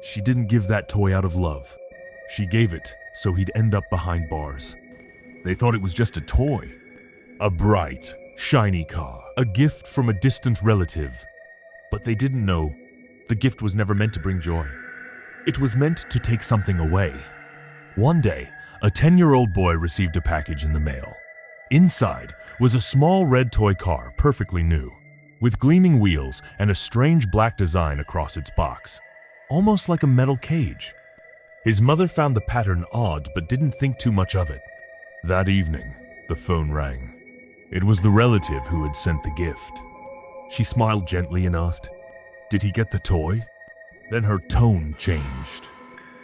She didn't give that toy out of love. She gave it so he'd end up behind bars. They thought it was just a toy. A bright, shiny car. A gift from a distant relative. But they didn't know the gift was never meant to bring joy. It was meant to take something away. One day, a 10-year-old boy received a package in the mail. Inside was a small red toy car, perfectly new, with gleaming wheels and a strange black design across its box, almost like a metal cage. His mother found the pattern odd but didn't think too much of it. That evening, the phone rang. It was the relative who had sent the gift. She smiled gently and asked, "Did he get the toy?" Then her tone changed.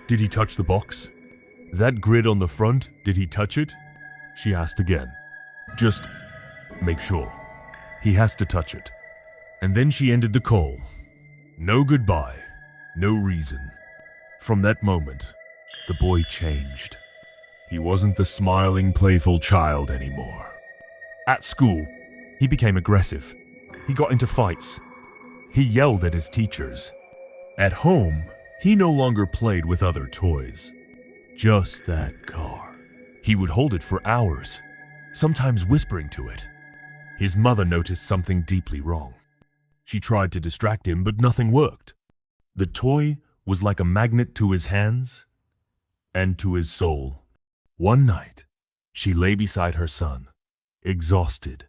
"Did he touch the box? That grid on the front, did he touch it?" She asked again. "Just make sure. He has to touch it." And then she ended the call. No goodbye, no reason. From that moment, the boy changed. He wasn't the smiling, playful child anymore. At school, he became aggressive. He got into fights. He yelled at his teachers. At home, he no longer played with other toys. Just that car. He would hold it for hours, sometimes whispering to it. His mother noticed something deeply wrong. She tried to distract him, but nothing worked. The toy was like a magnet to his hands and to his soul. One night, she lay beside her son, exhausted.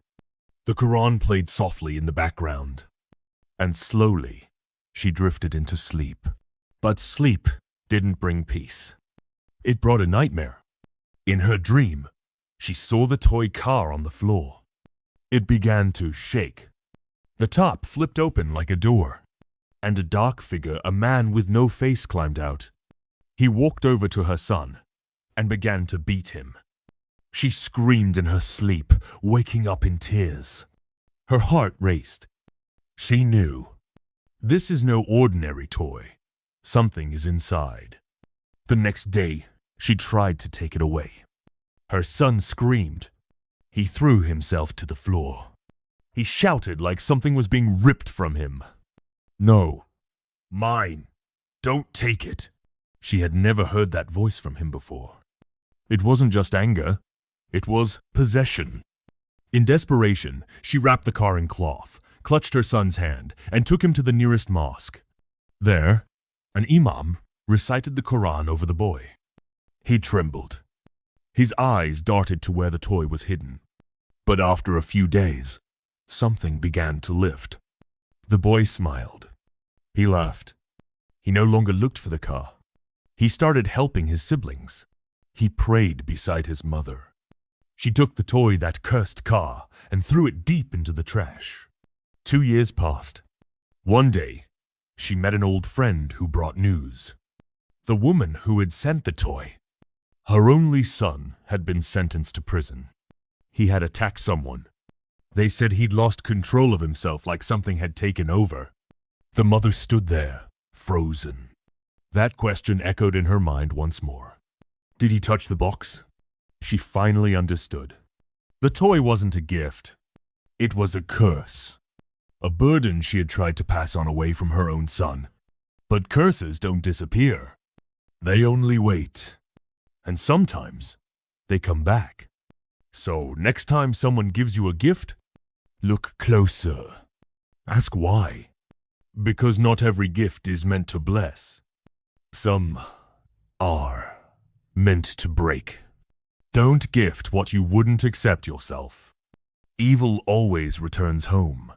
The Quran played softly in the background, and slowly she drifted into sleep. But sleep didn't bring peace. It brought a nightmare. In her dream, she saw the toy car on the floor. It began to shake. The top flipped open like a door, and a dark figure, a man with no face, climbed out. He walked over to her son and began to beat him. She screamed in her sleep, waking up in tears. Her heart raced. She knew, this is no ordinary toy. Something is inside. The next day, she tried to take it away. Her son screamed. He threw himself to the floor. He shouted like something was being ripped from him. "No, mine. Don't take it." She had never heard that voice from him before. It wasn't just anger. It was possession. In desperation, she wrapped the car in cloth, clutched her son's hand, and took him to the nearest mosque. There, an imam recited the Quran over the boy. He trembled. His eyes darted to where the toy was hidden. But after a few days, something began to lift. The boy smiled. He laughed. He no longer looked for the car. He started helping his siblings. He prayed beside his mother. She took the toy, that cursed car, and threw it deep into the trash. 2 years passed. One day, she met an old friend who brought news. The woman who had sent the toy. Her only son had been sentenced to prison. He had attacked someone. They said he'd lost control of himself, like something had taken over. The mother stood there, frozen. That question echoed in her mind once more. Did he touch the box? She finally understood. The toy wasn't a gift. It was a curse. A burden she had tried to pass on away from her own son. But curses don't disappear. They only wait. And sometimes, they come back. So, next time someone gives you a gift, look closer. Ask why. Because not every gift is meant to bless. Some are meant to break. Don't gift what you wouldn't accept yourself. Evil always returns home.